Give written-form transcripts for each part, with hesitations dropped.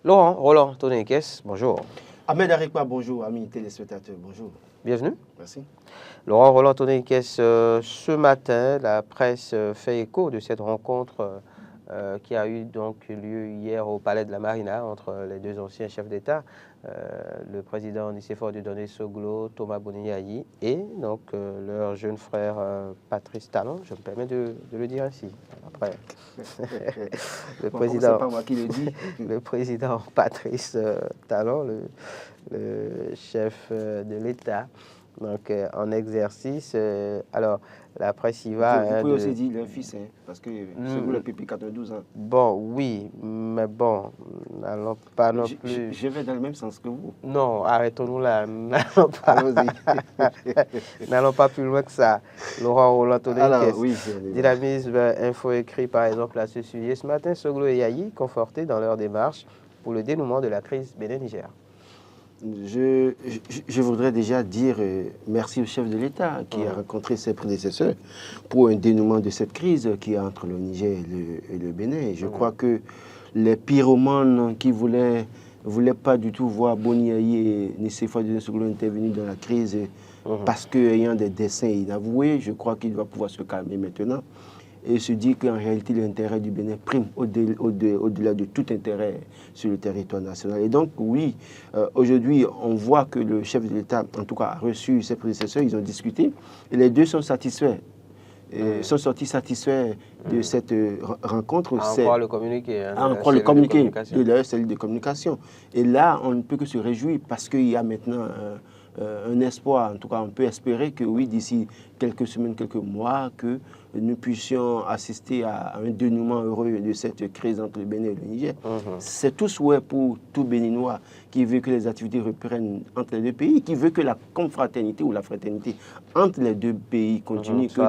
Laurent Roland Tonekes, bonjour. Ahmed Arekpa, bonjour, amis téléspectateurs, bonjour. Bienvenue. Merci. Laurent Roland Tonekes, ce matin, la presse fait écho de cette rencontre qui a eu donc lieu hier au Palais de la Marina entre les deux anciens chefs d'État, le président Nicéphore Dieudonné Soglo, Thomas Boniayi et donc leur jeune frère Patrice Talon, je me permets de le dire ainsi. Après, le président, c'est pas moi qui le dis. Le président Patrice Talon, le chef de l'État, donc en exercice. Alors, la presse y va. Vous pouvez aussi dire le fils, parce que c'est vous le depuis 92 ans. Bon, oui, mais bon, n'allons pas non plus. Je vais dans le même sens que vous. Non, arrêtons-nous là. N'allons pas plus loin que ça. Laurent Roland Tonekes, oui, Dynamisme Info écrit par exemple à ce sujet. Ce matin, Soglo et Yayi confortés dans leur démarche pour le dénouement de la crise Bénin-Niger. Je voudrais déjà dire merci au chef de l'État qui a rencontré ses prédécesseurs pour un dénouement de cette crise qui est entre le Niger et le Bénin. Je crois que les pyromanes qui voulaient pas du tout voir Boniayi et Nicéphore Dieudonné Soglo intervenir dans la crise parce qu'ayant des desseins inavoués, je crois qu'il doit pouvoir se calmer maintenant et se dire qu'en réalité l'intérêt du Bénin prime au-delà de tout intérêt sur le territoire national. Et donc oui, aujourd'hui on voit que le chef de l'État en tout cas a reçu ses prédécesseurs, ils ont discuté et les deux sont satisfaits. Sont sortis satisfaits de cette rencontre. En croire le communiqué. En croire le communiqué de leur cellule de communication. Et là, on ne peut que se réjouir parce qu'il y a maintenant un espoir. En tout cas, on peut espérer que oui, d'ici quelques semaines, quelques mois, que nous puissions assister à un dénouement heureux de cette crise entre le Bénin et le Niger. C'est tout souhait pour tout Béninois qui veut que les activités reprennent entre les deux pays, qui veut que la confraternité ou la fraternité entre les deux pays continue, que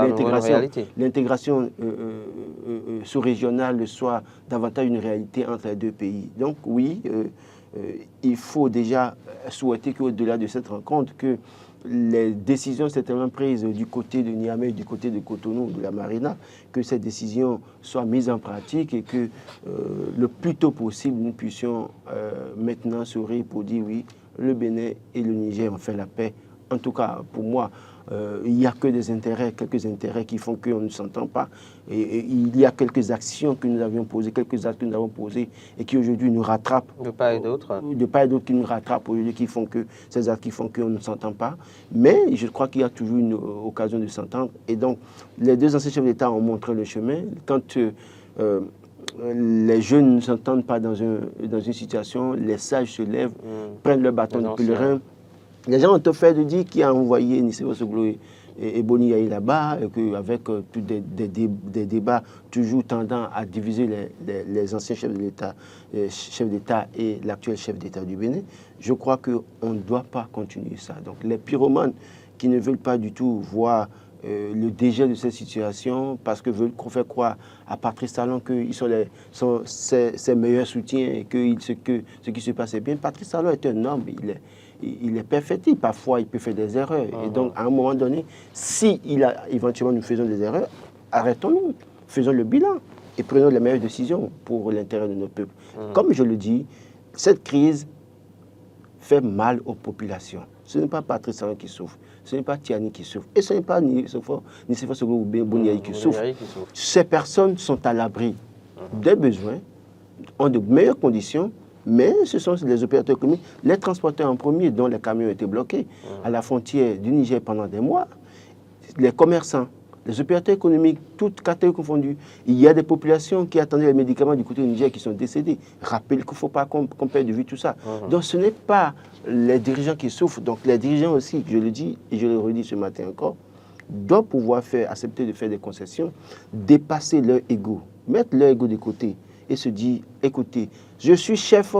l'intégration sous-régionale soit davantage une réalité entre les deux pays. Donc oui, il faut déjà souhaiter qu'au-delà de cette rencontre, que les décisions certainement prises du côté de Niamey, du côté de Cotonou, de la Marina, que ces décisions soient mises en pratique et que le plus tôt possible, nous puissions maintenant sourire pour dire oui, le Bénin et le Niger ont fait la paix. En tout cas, pour moi, il n'y a que des intérêts, quelques intérêts qui font qu'on ne s'entend pas. Et il y a quelques actions que nous avions posées, quelques actes que nous avons posés et qui aujourd'hui nous rattrapent. De part et d'autre. De part et d'autre qui nous rattrapent aujourd'hui, qui font que ces actes qui font qu'on ne s'entend pas. Mais je crois qu'il y a toujours une occasion de s'entendre. Et donc, les deux anciens chefs d'État ont montré le chemin. Quand les jeunes ne s'entendent pas dans une situation, les sages se lèvent, prennent le bâton de pèlerin. Les gens ont tout fait de dire qui a envoyé Nicéphore Soglo et Boniayi là-bas, et qu'avec des débats toujours tendant à diviser les anciens chefs d'État et l'actuel chef d'État du Bénin, je crois qu'on ne doit pas continuer ça. Donc les pyromanes qui ne veulent pas du tout voir le dégel de cette situation parce que veulent faire croire à Patrice Talon qu'ils sont ses meilleurs soutiens et que ce qui se passe est bien. Patrice Talon est un homme, il est perfectible. Parfois, il peut faire des erreurs. Et donc, à un moment donné, si éventuellement nous faisons des erreurs, arrêtons-nous, faisons le bilan et prenons les meilleures décisions pour l'intérêt de notre peuple. Comme je le dis, cette crise fait mal aux populations. Ce n'est pas Patrice Talon qui souffre, ce n'est pas Tiani qui souffre, et ce n'est pas Nicéphore Soglo ou Boniayi qui souffre. Ces personnes sont à l'abri des besoins, ont de meilleures conditions, mais ce sont les opérateurs économiques, les transporteurs en premier, dont les camions étaient bloqués à la frontière du Niger pendant des mois, les commerçants, les opérateurs économiques, toutes catégories confondues. Il y a des populations qui attendaient les médicaments du côté du Niger qui sont décédés. Rappelez qu'il ne faut pas qu'on perde de vue tout ça. Donc ce n'est pas les dirigeants qui souffrent. Donc les dirigeants aussi, je le dis et je le redis ce matin encore, doivent pouvoir accepter de faire des concessions, dépasser leur ego, mettre leur ego de côté et se dire, écoutez, je suis chef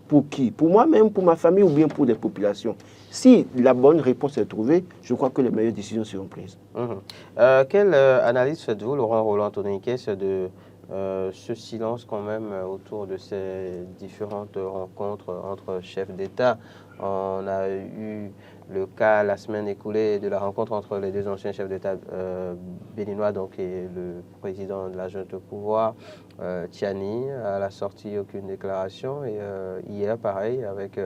pour qui? Pour moi-même, pour ma famille ou bien pour les populations? Si la bonne réponse est trouvée, je crois que les meilleures décisions seront prises. Quelle analyse faites-vous, Laurent Roland Tonekes, ce silence quand même autour de ces différentes rencontres entre chefs d'État. On a eu le cas la semaine écoulée de la rencontre entre les deux anciens chefs d'État béninois donc, et le président de la junte au pouvoir, Tiani. À la sortie, aucune déclaration. Et hier, pareil, avec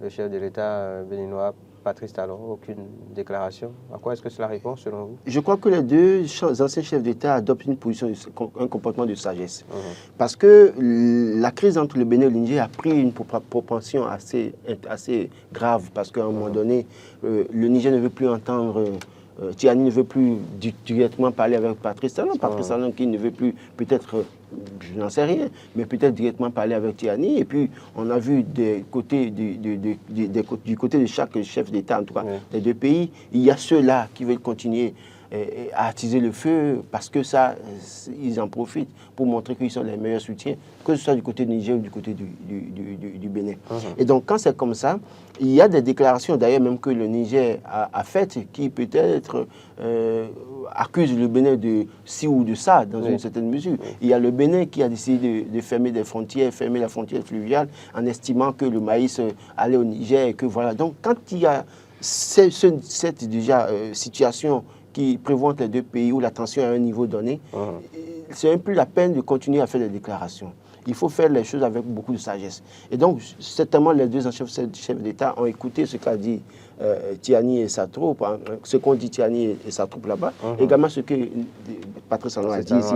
le chef de l'État béninois, Patrice Talon, aucune déclaration. À quoi est-ce que cela répond selon vous? Je crois que les deux anciens chefs d'État adoptent une position, un comportement de sagesse. Parce que la crise entre le Bénin et le Niger a pris une proportion assez grave. Parce qu'à un moment donné, le Niger ne veut plus entendre... Tiani ne veut plus directement parler avec Patrice Talon. Patrice Talon qui ne veut plus peut-être, je n'en sais rien, mais peut-être directement parler avec Tiani. Et puis on a vu du côté de chaque chef d'État, en tout cas des deux pays, il y a ceux-là qui veulent continuer à attiser le feu parce que ça, ils en profitent pour montrer qu'ils sont les meilleurs soutiens, que ce soit du côté du Niger ou du côté du Bénin. Et donc quand c'est comme ça, il y a des déclarations d'ailleurs même que le Niger a faites qui peut-être accusent le Bénin de ci ou de ça dans une certaine mesure. Il y a le Bénin qui a décidé de fermer des frontières, fermer la frontière fluviale en estimant que le maïs allait au Niger et que voilà. Donc quand il y a cette déjà situation qui prévoit les deux pays où la tension est à un niveau donné, c'est même plus la peine de continuer à faire des déclarations. Il faut faire les choses avec beaucoup de sagesse. Et donc, certainement, les deux anciens chefs d'État ont écouté ce qu'a dit Tiani et sa troupe, hein, ce qu'ont dit Tiani et sa troupe là-bas, également ce que Patrice Talon a dit ici.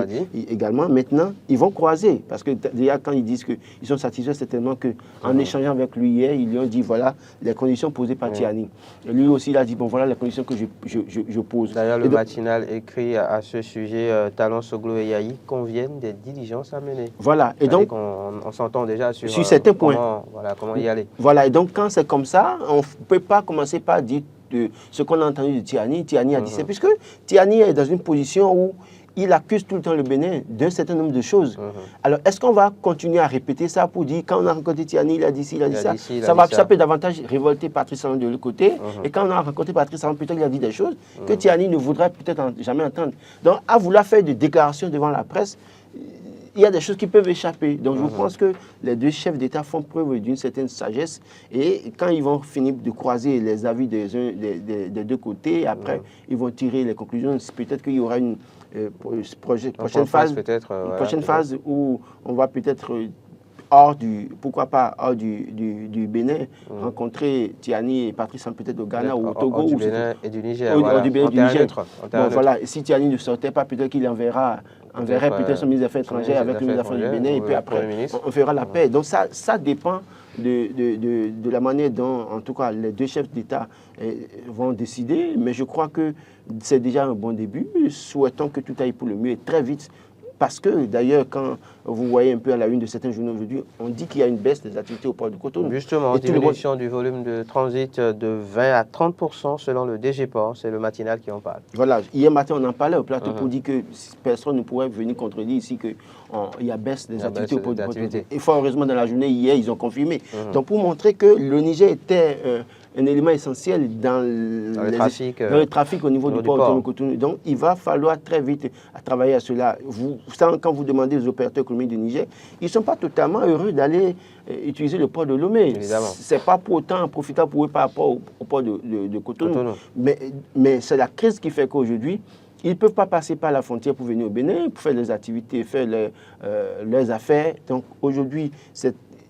Également, maintenant, ils vont croiser, parce que déjà, quand ils disent qu'ils sont satisfaits, c'est tellement qu'en échangeant avec lui hier, ils lui ont dit, voilà, les conditions posées par Tiani. Et lui aussi, il a dit, bon, voilà les conditions que je pose. D'ailleurs, le matinal écrit à ce sujet, Talon, Soglo et Yahi conviennent des diligences à mener. Voilà, et donc, on s'entend déjà sur certains points. Comment y aller. Voilà, et donc, quand c'est comme ça, on ne peut pas commencer par dire ce qu'on a entendu de Tiani. Tiani a dit ça, puisque Tiani est dans une position où il accuse tout le temps le Bénin d'un certain nombre de choses. Alors, est-ce qu'on va continuer à répéter ça pour dire, quand on a rencontré Tiani, il a dit ci, il a dit ça, ça peut davantage révolter Patrice Talon de l'autre côté. Et quand on a rencontré Patrice Talon, peut-être qu'il a dit des choses que Tiani ne voudrait peut-être jamais entendre. Donc, à vouloir faire des déclarations devant la presse, il y a des choses qui peuvent échapper. Donc, je pense que les deux chefs d'État font preuve d'une certaine sagesse. Et quand ils vont finir de croiser les avis des deux côtés, après, ils vont tirer les conclusions. Peut-être qu'il y aura une prochaine phase où on va peut-être pourquoi pas hors du Bénin, rencontrer Tiani et Patrice Talon peut-être au Ghana ou au Togo. Du Bénin et du Niger. Du Bénin et du Niger. Voilà. Et si Tiani ne sortait pas, peut-être qu'il enverrait peut-être son ministre des Affaires étrangères avec le ministre des Affaires du Bénin et puis après, on fera la paix. Donc ça dépend de la manière dont, en tout cas, les deux chefs d'État vont décider. Mais je crois que c'est déjà un bon début. Souhaitons que tout aille pour le mieux et très vite. Parce que, d'ailleurs, quand vous voyez un peu à la une de certains journaux aujourd'hui, on dit qu'il y a une baisse des activités au port de Cotonou. Justement, diminution du volume de transit de 20 à 30% selon le DG Port. C'est le matinal qui en parle. Voilà. Hier matin, on en parlait au plateau pour dire que personne ne pourrait venir contredire ici qu'il y a baisse des activités au port de Cotonou. Et fort heureusement, dans la journée, hier, ils ont confirmé. Donc, pour montrer que le Niger était un élément essentiel dans le trafic au niveau du port de Cotonou. Donc, il va falloir très vite travailler à cela. Quand vous demandez aux opérateurs économiques du Niger, ils ne sont pas totalement heureux d'aller utiliser le port de Lomé. Ce n'est pas pour autant profitable pour eux par rapport au port de Cotonou. Mais c'est la crise qui fait qu'aujourd'hui, ils ne peuvent pas passer par la frontière pour venir au Bénin, pour faire des activités, faire leurs affaires. Donc, aujourd'hui,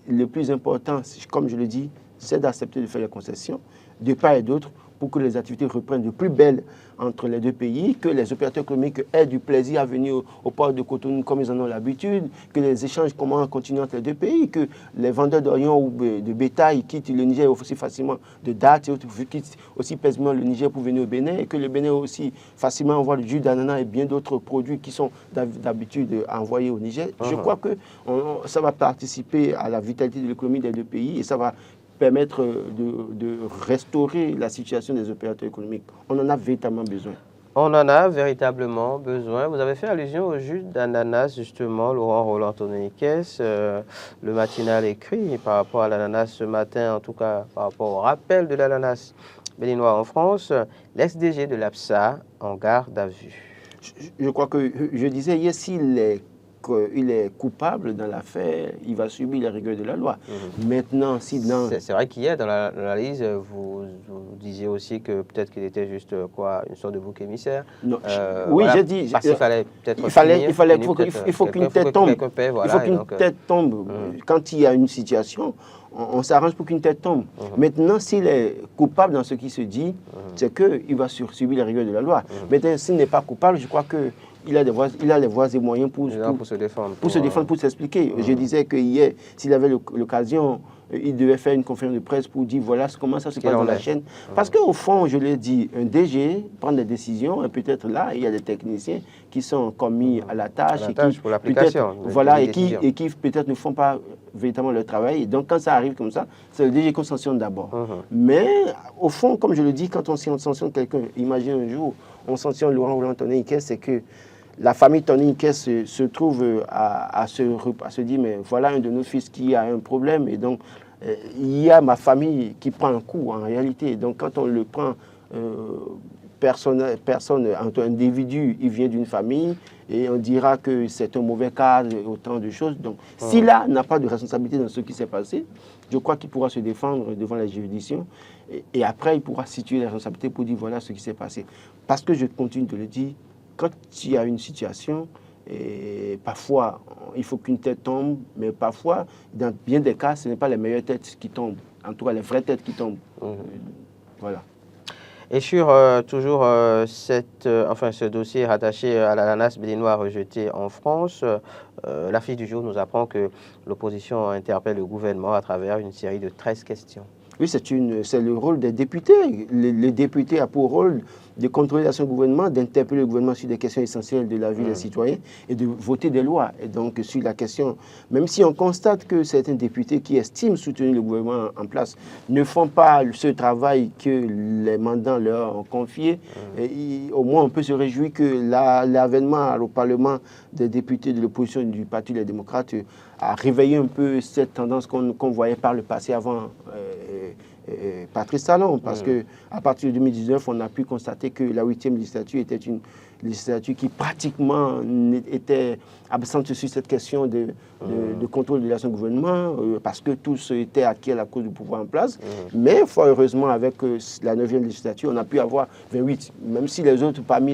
le plus important, comme je le dis, c'est d'accepter de faire les concessions de part et d'autre pour que les activités reprennent de plus belle entre les deux pays, que les opérateurs économiques aient du plaisir à venir au port de Cotonou comme ils en ont l'habitude, que les échanges continuent entre les deux pays, que les vendeurs d'Orient ou de bétail quittent le Niger aussi facilement de dates, quittent aussi paisiblement le Niger pour venir au Bénin, et que le Bénin aussi facilement envoie du jus d'ananas et bien d'autres produits qui sont d'habitude envoyés au Niger. Je crois que ça va participer à la vitalité de l'économie des deux pays et ça va permettre de restaurer la situation des opérateurs économiques. On en a véritablement besoin. On en a véritablement besoin. Vous avez fait allusion au jus d'ananas, justement, Laurent Roland Tononiquès. Le matinal écrit par rapport à l'ananas ce matin, en tout cas par rapport au rappel de l'ananas béninois en France, l'ex-DG de l'APSA en garde à vue. Je crois que je disais hier, si les qu'il est coupable dans l'affaire, il va subir les rigueurs de la loi. Maintenant, si dans... C'est vrai qu'hier, dans l'analyse, vous disiez aussi que peut-être qu'il était juste une sorte de bouc émissaire. Non, oui, j'ai dit... Parce qu'il fallait peut-être... Il faut qu'une tête tombe. Il faut qu'une tête tombe. Quand il y a une situation, on s'arrange pour qu'une tête tombe. Maintenant, s'il est coupable dans ce qui se dit, c'est qu'il va subir les rigueurs de la loi. Maintenant, s'il n'est pas coupable, je crois qu'il a les voies et moyens pour se défendre. Pour s'expliquer. Je disais que hier, s'il avait l'occasion, il devait faire une conférence de presse pour dire voilà comment ça se passe dans la chaîne. Parce qu'au fond, je l'ai dit, un DG prend des décisions et peut-être là, il y a des techniciens qui sont commis à la tâche. Pour l'application. Voilà, et qui peut-être ne font pas véritablement leur travail. Et donc, quand ça arrive comme ça, c'est le DG qu'on sanctionne d'abord. Mais au fond, comme je le dis, quand on sanctionne quelqu'un, imagine un jour, on sanctionne Laurent Roland Tonnerre, c'est que la famille Tonnerre se trouve à se dire, mais voilà un de nos fils qui a un problème, et donc il y a ma famille qui prend un coup en réalité. Donc quand on le prend, personne, individu, il vient d'une famille, et on dira que c'est un mauvais cadre, autant de choses. Donc s'il n'a pas de responsabilité dans ce qui s'est passé, je crois qu'il pourra se défendre devant la juridiction, et après il pourra situer les responsabilités pour dire voilà ce qui s'est passé. Parce que je continue de le dire, quand il y a une situation, et parfois il faut qu'une tête tombe, mais parfois, dans bien des cas, ce n'est pas les meilleures têtes qui tombent, en tout cas les vraies têtes qui tombent. Voilà. Et sur toujours ce dossier rattaché à l'ananas béninois rejeté en France, l'affiche du jour nous apprend que l'opposition interpelle le gouvernement à travers une série de 13 questions. Oui, c'est le rôle des députés. Les députés ont pour rôle de contrôler l'action du gouvernement, d'interpeller le gouvernement sur des questions essentielles de la vie des citoyens et de voter des lois. Et donc, sur la question, même si on constate que certains députés qui estiment soutenir le gouvernement en place ne font pas ce travail que les mandants leur ont confié, au moins on peut se réjouir que l'avènement au Parlement des députés de l'opposition du Parti des démocrates a réveillé un peu cette tendance qu'on voyait par le passé avant Patrice Talon, parce qu'à partir de 2019, on a pu constater que la 8e législature était une législature qui pratiquement était absente sur cette question de contrôle de l'action du gouvernement, parce que tous étaient acquis à la cause du pouvoir en place. Mais fort heureusement, avec la 9e législature, on a pu avoir 28, même si les autres, parmi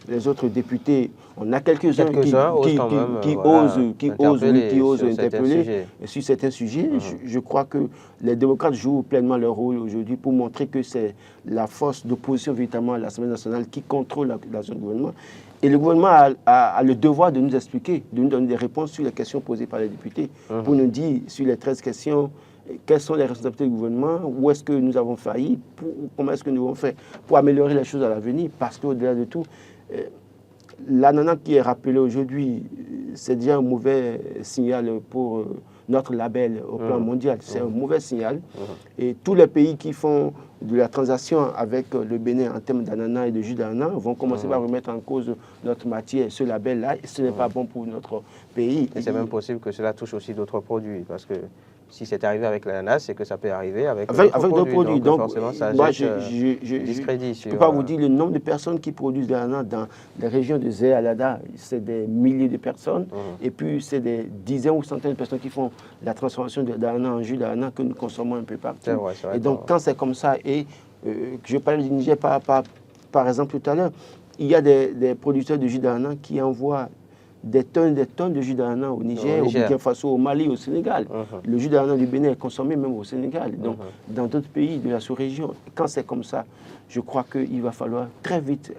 les autres députés, on a quelques-uns qui osent interpeller sur certains sujets. Je crois que les démocrates jouent pleinement leur rôle aujourd'hui pour montrer que c'est la force d'opposition véritablement à l'Assemblée nationale qui contrôle l'action du gouvernement. Et le gouvernement a le devoir de nous expliquer, de nous donner des réponses sur les questions posées par les députés, pour nous dire sur les 13 questions, quelles sont les responsabilités du gouvernement, où est-ce que nous avons failli, comment est-ce que nous avons fait pour améliorer les choses à l'avenir, parce qu'au-delà de tout, l'ananas qui est rappelé aujourd'hui, c'est déjà un mauvais signal pour notre label au plan mondial. C'est un mauvais signal. Et tous les pays qui font de la transaction avec le Bénin en termes d'ananas et de jus d'ananas vont commencer par remettre en cause notre matière, ce label-là. Et ce n'est pas bon pour notre pays. Et c'est même possible que cela touche aussi d'autres produits, parce que si c'est arrivé avec l'ananas, c'est que ça peut arriver avec d'autres produits. Donc forcément, ça jette discrédit. Je ne peux pas vous dire le nombre de personnes qui produisent de l'ananas dans les régions de Zé, Alada. C'est des milliers de personnes. Et puis, c'est des dizaines ou centaines de personnes qui font la transformation de l'ananas en jus d'ananas que nous consommons un peu partout. Et donc, quand c'est comme ça, et je parlais du Niger par exemple tout à l'heure, il y a des producteurs de jus d'ananas qui envoient des tonnes de jus d'ananas au Niger, au Burkina Faso, au Mali, au Sénégal. Le jus d'ananas du Bénin est consommé même au Sénégal, donc dans d'autres pays de la sous-région. Quand c'est comme ça, je crois qu'il va falloir très vite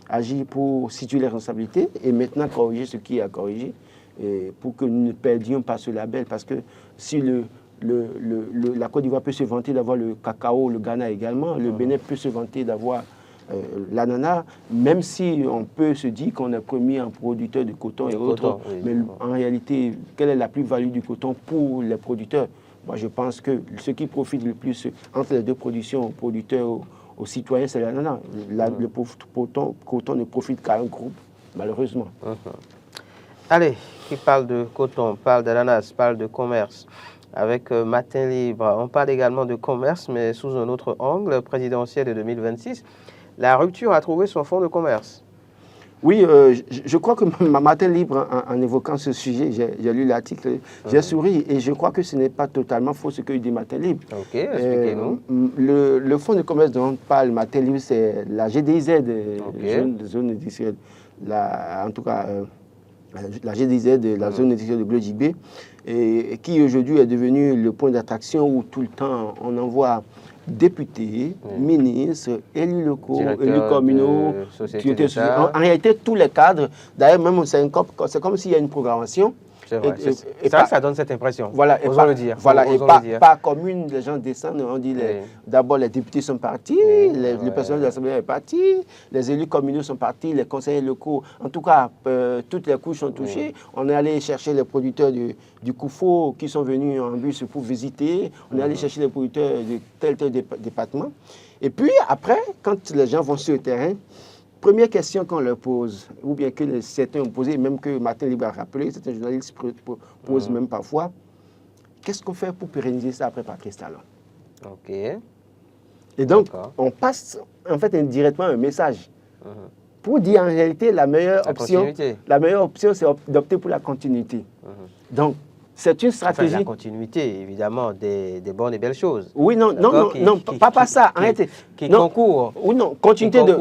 agir pour situer les responsabilités et maintenant corriger ce qui est à corriger pour que nous ne perdions pas ce label. Parce que si la Côte d'Ivoire peut se vanter d'avoir le cacao, le Ghana également, le Bénin peut se vanter d'avoir l'ananas, même si on peut se dire qu'on est premier en producteur de coton et autres, mais en réalité, quelle est la plus-value du coton pour les producteurs? Moi, je pense que ce qui profite le plus entre les deux productions, aux producteurs, aux citoyens, c'est l'ananas. Le coton ne profite qu'à un groupe, malheureusement. Allez, qui parle de coton, parle d'ananas, parle de commerce. Avec Matin Libre, on parle également de commerce, mais sous un autre angle, présidentiel de 2026. La rupture a trouvé son fond de commerce. Oui, je crois que ma matin libre, en évoquant ce sujet, j'ai lu l'article, j'ai souri et je crois que ce n'est pas totalement faux ce que dit Matin libre. Ok, expliquez-nous. Le fonds de commerce dont parle Matin libre, c'est la GDIZ, zone industrielle, en tout cas la GDIZ, la zone industrielle de Glodjibé, et qui aujourd'hui est devenue le point d'attraction où tout le temps on envoie députés, ministres, élus locaux, élus communaux, en réalité tous les cadres. D'ailleurs, même c'est comme s'il y a une programmation. C'est vrai. Et ça donne cette impression. Voilà, osons le dire. Voilà, et pas commune, les gens descendent, on dit d'abord les députés sont partis, le personnel de l'Assemblée est parti, les élus communaux sont partis, les conseillers locaux, en tout cas, toutes les couches sont touchées. On est allé chercher les producteurs du Koufo qui sont venus en bus pour visiter, on est allé chercher les producteurs de tel département. Et puis après, quand les gens vont sur le terrain, première question qu'on leur pose, ou bien que certains ont posé, même que Matin Libre a rappelé, certains journalistes posent même parfois, qu'est-ce qu'on fait pour pérenniser ça après Patrice Talon? Ok. Et donc, on passe en fait indirectement un message pour dire en réalité la meilleure option, c'est d'opter pour la continuité. Donc, c'est une stratégie. Enfin, la continuité, évidemment, des bonnes et belles choses. Oui, non, pas ça. Arrêtez. Qui concourt. Oui, non, continuité de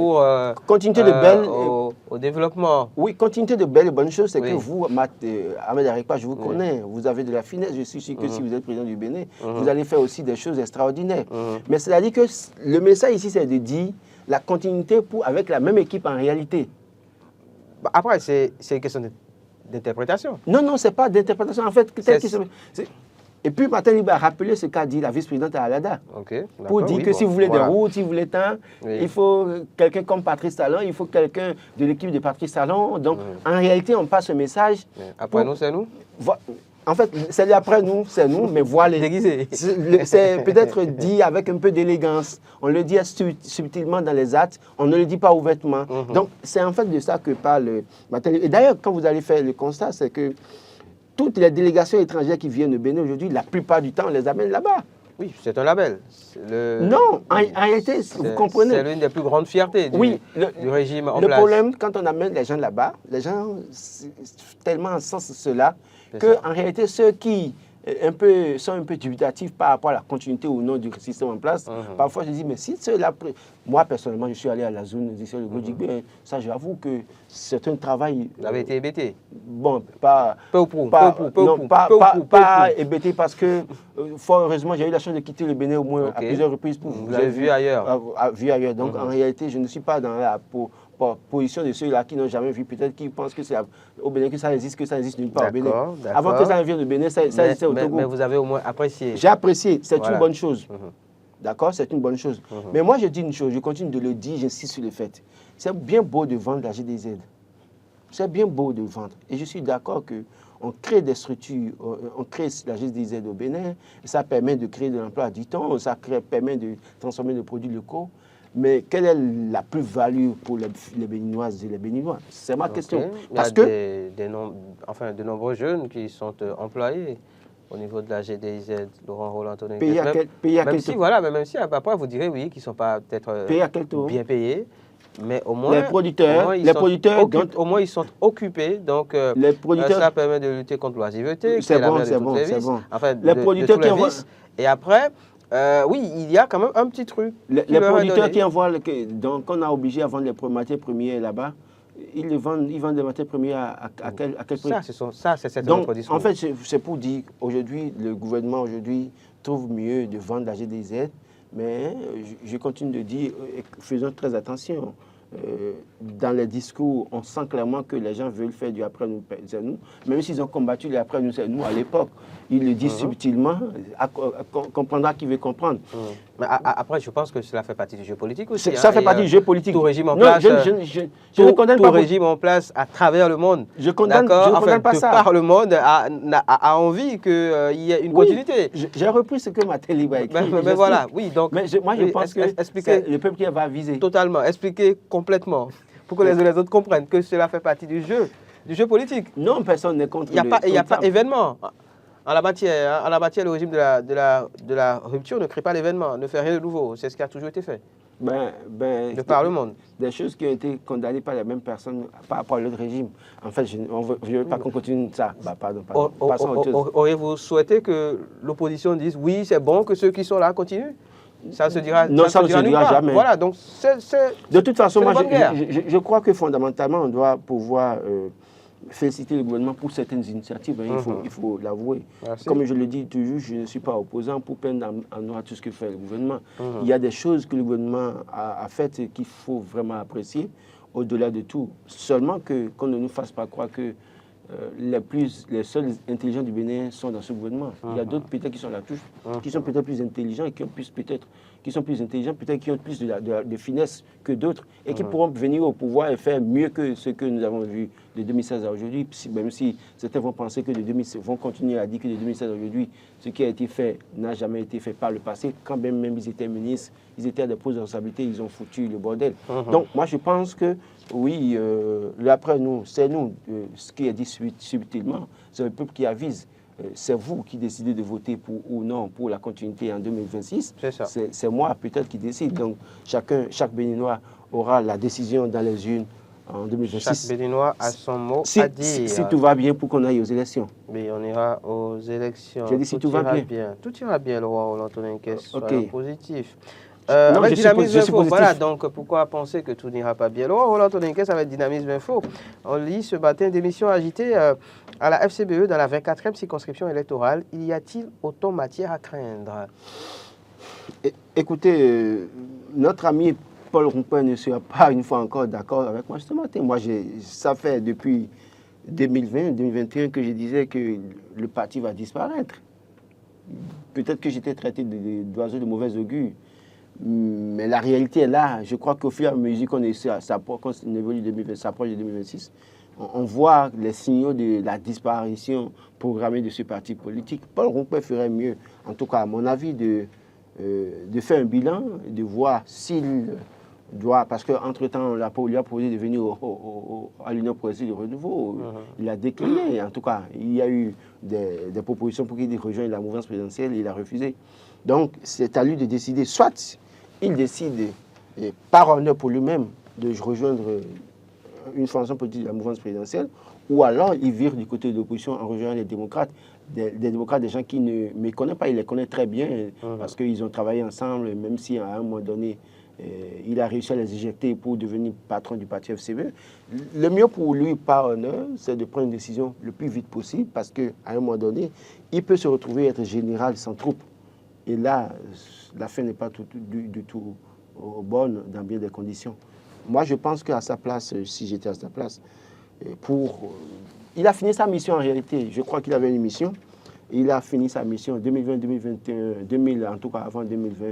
belles. Au développement. Oui, continuité de belles et bonnes choses, c'est que vous, Ahmed Arekpa, je vous connais, vous avez de la finesse. Je suis sûr que si vous êtes président du Bénin, vous allez faire aussi des choses extraordinaires. Mais c'est-à-dire que le message ici, c'est de dire la continuité avec la même équipe en réalité. Après, c'est une question d'interprétation. Non, ce n'est pas d'interprétation. En fait, et puis, Matin Libre a rappelé ce qu'a dit la vice-présidente à Alada. Pour dire que si vous voulez des routes, si vous voulez tant, il faut quelqu'un comme Patrice Talon, il faut quelqu'un de l'équipe de Patrice Talon. Donc, en réalité, on passe ce message. Après nous, c'est nous. En fait, c'est après nous, c'est nous, mais voilà. C'est peut-être dit avec un peu d'élégance. On le dit subtilement dans les actes, on ne le dit pas ouvertement. Donc, c'est en fait de ça que parle Matin Libre. Et d'ailleurs, quand vous allez faire le constat, c'est que toutes les délégations étrangères qui viennent au Bénin aujourd'hui, la plupart du temps, on les amène là-bas. Oui, c'est un label. Non, en réalité, vous comprenez. C'est l'une des plus grandes fiertés du régime en place. Le problème, quand on amène les gens là-bas, les gens tellement sensent cela qu'en réalité, ceux qui sont un peu dubitatifs par rapport à la continuité ou non du système en place, parfois je dis, mais si ceux-là... Moi, personnellement, je suis allé à la zone de Glodjibé, ça, j'avoue que c'est un travail... Vous avez été hébété? Bon, pas hébété parce que, fort heureusement, j'ai eu la chance de quitter le Bénin au moins à plusieurs reprises. Vous l'avez vu ailleurs? Vu ailleurs. Donc, en réalité, je ne suis pas dans la position de ceux-là qui n'ont jamais vu, peut-être qui pensent que c'est au Bénin que ça existe nulle part au Bénin. Avant que ça ne vienne au Bénin, ça existait au Togo. Mais vous avez au moins apprécié? J'ai apprécié, c'est une bonne chose. D'accord, c'est une bonne chose. Mais moi, je dis une chose, je continue de le dire, j'insiste sur le fait. C'est bien beau de vendre la GDZ. C'est bien beau de vendre. Et je suis d'accord qu'on crée des structures, on crée la GDZ au Bénin, et ça permet de créer de l'emploi à du temps, ça permet de transformer des produits locaux. Mais quelle est la plus-value pour les Béninoises et les Béninois? C'est ma question. Parce que de nombreux jeunes qui sont employés au niveau de la GDIZ, Laurent Roland Antonin. Même si après vous direz oui, qu'ils ne sont pas peut-être bien payés, mais au moins les producteurs, au moins ils sont occupés, donc les producteurs, ça permet de lutter contre l'oisiveté. C'est bon. Enfin, les producteurs qui envoient... Et après, oui, il y a quand même un petit truc. Les producteurs qui envoient, donc on a obligé à vendre les matières premières là-bas, ils vendent des matières premières à quel prix? Ça, c'est notre discours. En fait, c'est pour dire, aujourd'hui, le gouvernement trouve mieux de vendre la GDZ, mais je continue de dire, faisons très attention. Dans les discours, on sent clairement que les gens veulent faire du après nous, c'est nous. Même s'ils ont combattu les après nous, c'est nous à l'époque. Ils le disent subtilement, comprendra qui veut comprendre. Mais après, je pense que cela fait partie du jeu politique aussi. Ça fait partie du jeu politique. Tout régime en place. Je ne condamne pas. Tout régime en place à travers le monde. Je condamne pas ça. Par le monde a envie qu'il y ait une continuité. J'ai repris ce que Matin Libre a écrit. Mais voilà, oui. Donc, moi, je pense que c'est le peuple qui va viser. Totalement. Expliquer complètement pour que les autres comprennent que cela fait partie du jeu politique. Non, personne n'est contre. Il n'y a pas événement. En la matière, le régime de la rupture ne crée pas l'événement, ne fait rien de nouveau. C'est ce qui a toujours été fait. de par le monde. Des choses qui ont été condamnées par la même personne par rapport à l'autre régime. En fait, je ne veux pas qu'on continue ça. Pardon. Passons à autre chose. Auriez-vous souhaité que l'opposition dise oui, c'est bon que ceux qui sont là continuent? Ça se dira, non, ça ne se dira jamais. Voilà, donc de toute façon, moi, je crois que fondamentalement, on doit pouvoir féliciter le gouvernement pour certaines initiatives, hein, il faut l'avouer. Comme je le dis toujours, je ne suis pas opposant pour peine en noir tout ce que fait le gouvernement. Il y a des choses que le gouvernement a faites qu'il faut vraiment apprécier, au-delà de tout. Seulement qu'on ne nous fasse pas croire que les seuls intelligents du Bénin sont dans ce gouvernement. Il y a d'autres peut-être qui sont là touche, qui sont peut-être plus intelligents et qui ont plus peut-être qui sont plus intelligents, peut-être qui ont plus de finesse que d'autres et qui pourront venir au pouvoir et faire mieux que ce que nous avons vu de 2016 à aujourd'hui, même si certains vont penser que vont continuer à dire que de 2016 à aujourd'hui, ce qui a été fait n'a jamais été fait par le passé. Quand même ils étaient ministres, ils étaient à des postes de responsabilité, ils ont foutu le bordel. Donc moi je pense que oui, après nous, c'est nous, ce qui est dit subtilement, c'est le peuple qui avise. C'est vous qui décidez de voter pour ou non pour la continuité en 2026. C'est moi peut-être qui décide. Donc chaque Béninois aura la décision dans les urnes en 2026. Chaque Béninois a son mot à dire. Si tout va bien pour qu'on aille aux élections. Mais on ira aux élections. J'ai dit si tout va bien. Tout ira bien, le roi Roland Toninquès, soyons positif. Non, avec Dynamisme Info, voilà, donc pourquoi penser que tout n'ira pas bien? Le roi Roland Toninquès avec Dynamisme Info, on lit ce matin d'émission agitée à la FCBE dans la 24e circonscription électorale. Y a-t-il autant matière à craindre? Écoutez, notre ami Paul Rompin ne sera pas une fois encore d'accord avec moi ce matin. Moi, ça fait depuis 2020-2021 que je disais que le parti va disparaître. Peut-être que j'étais traité d'oiseau de mauvais augure. Mais la réalité est là. Je crois qu'au fur et à mesure qu'on s'approche de 2026, on voit les signaux de la disparition programmée de ce parti politique. Paul Rompin ferait mieux, en tout cas à mon avis, de faire un bilan, de voir s'il doit, parce qu'entre-temps, on lui a proposé de venir à l'Union progressiste du renouveau. Il a décliné. En tout cas, il y a eu des propositions pour qu'il rejoigne la mouvance présidentielle et il a refusé. Donc, c'est à lui de décider. Soit il décide, par honneur pour lui-même, de rejoindre une formation politique de la mouvance présidentielle, ou alors il vire du côté de l'opposition en rejoignant les démocrates. Des démocrates, des gens qui ne me connaissent pas, il les connaît très bien, parce qu'ils ont travaillé ensemble, même si à un moment donné, il a réussi à les éjecter pour devenir patron du parti FCBE. Le mieux pour lui, par honneur, c'est de prendre une décision le plus vite possible, parce qu'à un moment donné, il peut se retrouver être général sans troupe. Et là, la fin n'est pas du tout bonne dans bien des conditions. Moi, je pense qu'à sa place, si j'étais à sa place, il a fini sa mission en réalité. Je crois qu'il avait une mission. Il a fini sa mission en 2020, 2021, en tout cas avant 2020.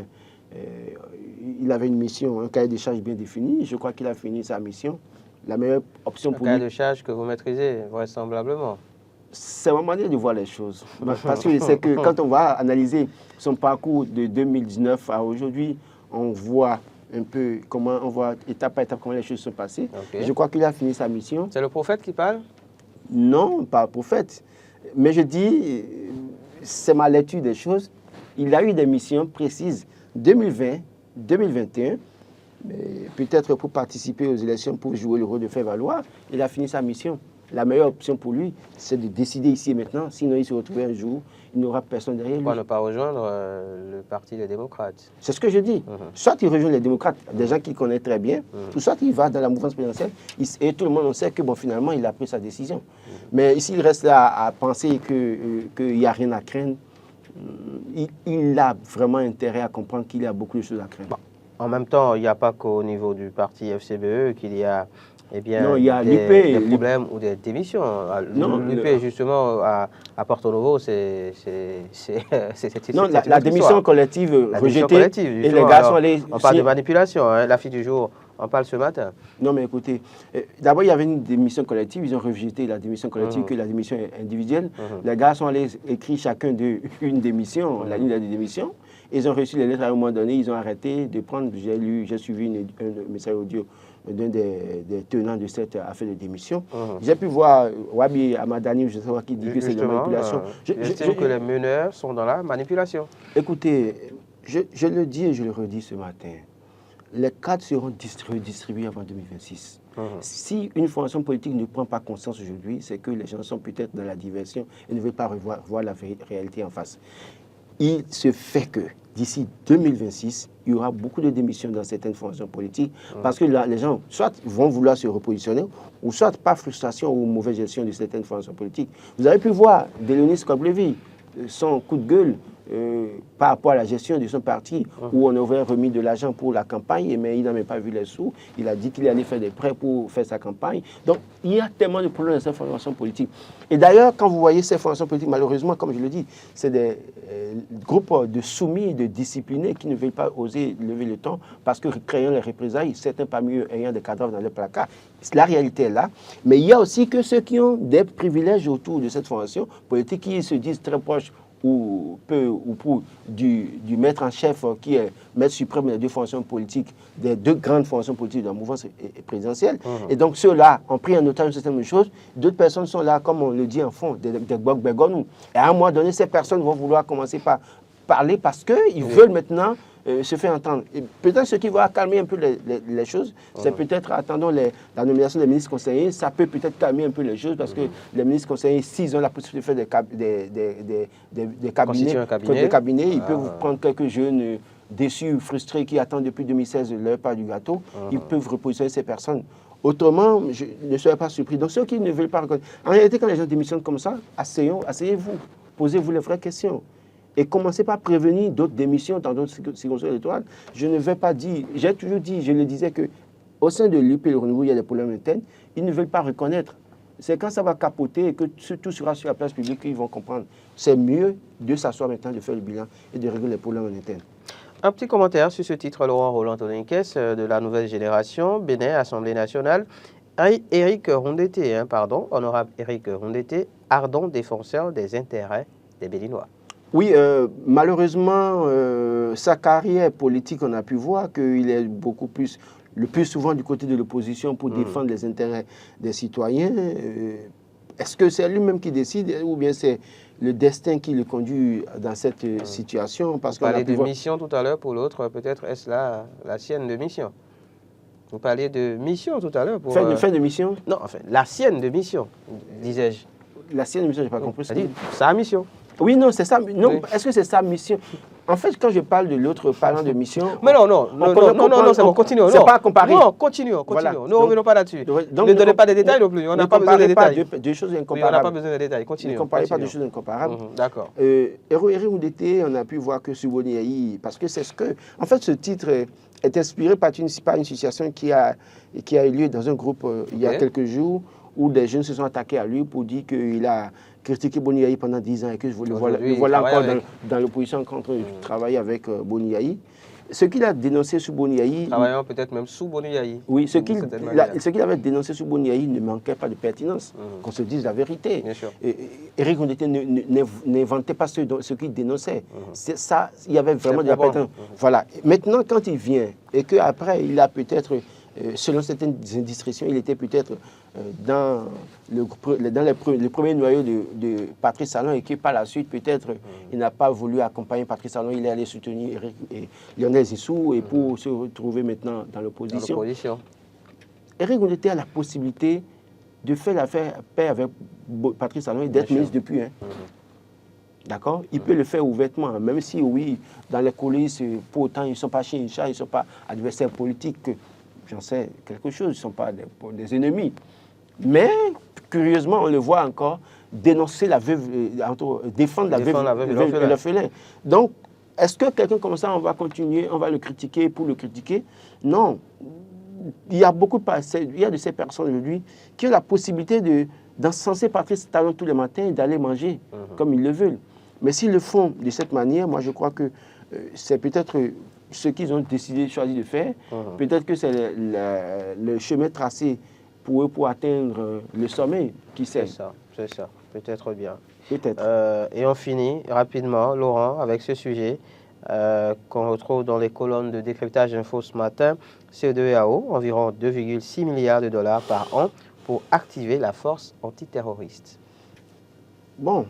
Il avait une mission, un cahier de charges bien défini. Je crois qu'il a fini sa mission. La meilleure option pour lui... Un cahier de charges que vous maîtrisez, vraisemblablement. C'est ma manière de voir les choses. Parce que c'est que quand on va analyser son parcours de 2019 à aujourd'hui, on voit un peu comment, on voit étape par étape comment les choses sont passées. Je crois qu'il a fini sa mission. C'est le prophète qui parle? Non, pas le prophète. Mais je dis, c'est ma lecture des choses. Il a eu des missions précises 2020, 2021, peut-être pour participer aux élections, pour jouer le rôle de faire valoir. Il a fini sa mission. La meilleure option pour lui, c'est de décider ici et maintenant. Sinon, il se retrouve un jour, il n'aura personne derrière lui. Pourquoi ne pas rejoindre le parti des démocrates? C'est ce que je dis. Soit il rejoint les démocrates, des gens qu'il connaît très bien, ou soit il va dans la mouvance présidentielle. Et tout le monde sait que, bon, finalement, il a pris sa décision. Mais s'il reste là à penser qu'il n'y a rien à craindre, il a vraiment intérêt à comprendre qu'il y a beaucoup de choses à craindre. Bon. En même temps, il n'y a pas qu'au niveau du parti FCBE qu'il y a... Eh bien, non, il y a des problèmes ou des démissions. L'UP, justement, à Porto Novo, c'est... Non, la démission collective rejetée, et les gars sont allés... On parle de manipulation, hein, la fille du jour, on parle ce matin. Non, mais écoutez, d'abord, il y avait une démission collective, ils ont rejeté la démission collective que la démission individuelle. Les gars sont allés écrire chacun d'eux une démission, la ligne de démission. Ils ont reçu les lettres à un moment donné, ils ont arrêté de prendre... J'ai suivi un message audio d'un des tenants de cette affaire de démission. J'ai pu voir Wabi Amadani, je sais pas qui dit que c'est de la manipulation. J'estime que les meneurs sont dans la manipulation. Écoutez, je le dis et je le redis ce matin. les cadres seront redistribués avant 2026. Si une formation politique ne prend pas conscience aujourd'hui, c'est que les gens sont peut-être dans la diversion et ne veulent pas voir la réalité en face. Il se fait que d'ici 2026, il y aura beaucoup de démissions dans certaines formations politiques parce que là, les gens soit vont vouloir se repositionner ou soit par frustration ou mauvaise gestion de certaines formations politiques. Vous avez pu voir Delonis Koglevi, son coup de gueule par rapport à la gestion de son parti, où on aurait remis de l'argent pour la campagne, mais il n'a même pas vu les sous. Il a dit qu'il allait faire des prêts pour faire sa campagne. Donc, il y a tellement de problèmes dans ces formations politiques. Et d'ailleurs, quand vous voyez ces formations politiques, malheureusement, comme je le dis, c'est des groupes de soumis et de disciplinés qui ne veulent pas oser lever le ton parce que, craignant les représailles, certains parmi eux ayant des cadavres dans les placards. La réalité est là. Mais il y a aussi que ceux qui ont des privilèges autour de cette formation politique, qui se disent très proches ou peu ou pour du maître en chef qui est maître suprême des deux formations politiques, des deux grandes formations politiques de la mouvance présidentielle. Et donc ceux-là ont pris en otage une certaine chose. D'autres personnes sont là, comme on le dit en fond, des Gbagbegonou. Et à un moment donné, ces personnes vont vouloir commencer par parler parce qu'ils veulent maintenant se fait entendre. Peut-être ce qui va calmer un peu les choses, c'est peut-être, attendons la nomination des ministres conseillers, ça peut peut-être calmer un peu les choses parce que les ministres conseillers, s'ils ont la possibilité de faire des cabinets, ils peuvent prendre quelques jeunes déçus, frustrés, qui attendent depuis 2016 leur part du gâteau, ils peuvent repositionner ces personnes. Autrement, je ne serais pas surpris. Donc ceux qui ne veulent pas reconnaître... En réalité, quand les gens démissionnent comme ça, asseyez-vous, posez-vous les vraies questions. Et commencez par prévenir d'autres démissions dans d'autres circonscriptions électorales. Je ne vais pas dire, j'ai toujours dit, je le disais qu'au sein de l'UP, le renouveau, il y a des problèmes internes. Ils ne veulent pas reconnaître. C'est quand ça va capoter et que tout sera sur la place publique qu'ils vont comprendre. C'est mieux de s'asseoir maintenant, de faire le bilan et de régler les problèmes en interne. Un petit commentaire sur ce titre, Laurent Roland Toninquès, de la nouvelle génération, Bénin, Assemblée nationale. Éric Rondeté, honorable Éric Rondeté, ardent défenseur des intérêts des Béninois. Oui, malheureusement, sa carrière politique, on a pu voir qu'il est beaucoup plus, le plus souvent du côté de l'opposition pour défendre les intérêts des citoyens. Est-ce que c'est lui-même qui décide ou bien c'est le destin qui le conduit dans cette situation? Parce qu'on parlait de mission tout à l'heure pour l'autre, peut-être est-ce là la sienne de mission? Vous parliez de mission tout à l'heure pour... Fin de mission? Non, enfin, la sienne de mission, disais-je. La sienne de mission, je n'ai pas compris. C'est-à-dire sa mission. Oui, non, c'est ça. Non, oui. Est-ce que c'est sa mission? En fait, quand je parle de l'autre parlant de mission... Mais non, c'est bon, continuons. C'est pas comparé. Non, continuons. Voilà. Ne revenons pas là-dessus. Ne donnez pas des détails non plus. On n'a pas besoin des détails. Deux choses incomparables. Oui, on n'a pas besoin de détails. Continuons. Ne comparez pas deux choses incomparables. D'accord. Éric Rondeté, on a pu voir que sur Boniaï, parce que c'est ce que... En fait, ce titre est inspiré par une situation qui a eu lieu dans un groupe il y a quelques jours, où des jeunes se sont attaqués à lui pour dire qu'il a critiqué Boniaï pendant 10 ans et que le voilà encore dans l'opposition contre travailler avec Boniaï. Ce qu'il a dénoncé sur Boniaï... Travaillant peut-être même sous Boniaï. Oui, ce qu'il avait dénoncé sur Boniaï ne manquait pas de pertinence, qu'on se dise la vérité. Bien sûr. Éric Rondeté n'inventait pas ce qu'il dénonçait. Ça, il y avait vraiment de la pertinence. Voilà. Maintenant, quand il vient et qu'après, il a peut-être... selon certaines indiscrétions, il était peut-être dans le premier noyau de Patrice Talon et que par la suite, peut-être, il n'a pas voulu accompagner Patrice Talon. Il est allé soutenir Lionel Zissou et pour se retrouver maintenant dans l'opposition. Éric Rondeté a la possibilité de faire l'affaire paix avec Patrice Talon et d'être ministre depuis. D'accord? Il peut le faire ouvertement, même si, oui, dans les coulisses, pour autant, ils ne sont pas chiens, ils ne sont pas adversaires politiques. J'en sais quelque chose, ils ne sont pas des ennemis. Mais, curieusement, on le voit encore dénoncer la veuve, défendre la veuve et l'orphelin. Donc, est-ce que quelqu'un comme ça, on va continuer, on va le critiquer pour le critiquer? Non. Il y a de ces personnes aujourd'hui qui ont la possibilité d'encenser Patrice Talon tous les matins et d'aller manger comme ils le veulent. Mais s'ils le font de cette manière, moi je crois que c'est peut-être ce qu'ils ont choisi de faire. Peut-être que c'est le chemin tracé pour eux pour atteindre le sommet, qui sait. C'est ça, peut-être bien. Peut-être. Et on finit rapidement, Laurent, avec ce sujet qu'on retrouve dans les colonnes de décryptage info ce matin. CEDEAO, environ 2,6 milliards de dollars par an pour activer la force antiterroriste. Bon,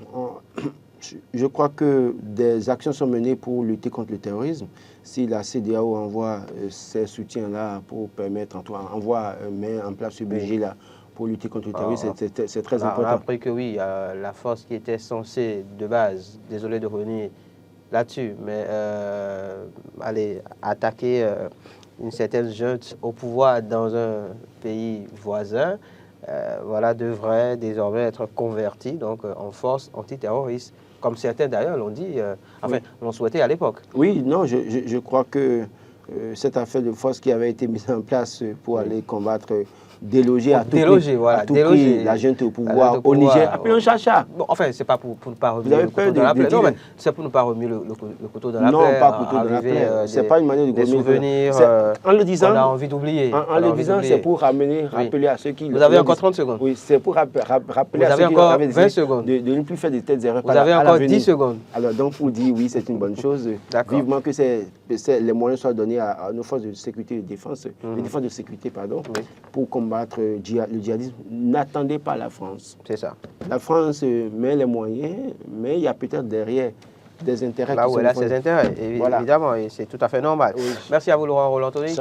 je crois que des actions sont menées pour lutter contre le terrorisme. Si la CEDEAO envoie ces soutiens-là pour permettre, met en place ce budget-là pour lutter contre le terrorisme, c'est très important. On a appris que oui, la force qui était censée de base, désolé de revenir là-dessus, mais aller attaquer une certaine junte au pouvoir dans un pays voisin, voilà, devrait désormais être converti donc, en force antiterroriste, comme certains d'ailleurs l'ont dit, l'ont souhaité à l'époque. Oui, non, je crois que cette affaire de force qui avait été mise en place pour aller combattre, déloger à tout prix la junte au pouvoir au Niger, appelons Chacha. Bon, enfin, c'est pas pour ne pas remuer le couteau dans la plaie. Non, mais c'est pour ne pas remuer le couteau dans la plaie. Non, pas couteau dans la plaie. C'est pas une manière de des souvenirs en le disant, on a envie d'oublier. En le disant, c'est pour rappeler à ceux qui... Vous avez encore 30 secondes. Oui, c'est pour rappeler à ceux qui avaient 20 secondes. De ne plus faire de telles erreurs. Vous avez encore 10 secondes. Alors, donc, pour dire oui, c'est une bonne chose. Vivement que les moyens soient donnés à nos forces de sécurité et de défense, les défenses de sécurité, pardon, pour combattre le djihadisme. N'attendez pas la France. C'est ça. La France met les moyens, mais il y a peut-être derrière des intérêts. Là où elle a ses intérêts, évidemment, et c'est tout à fait normal. Oui. Merci à vous, Laurent Roland-Anthony.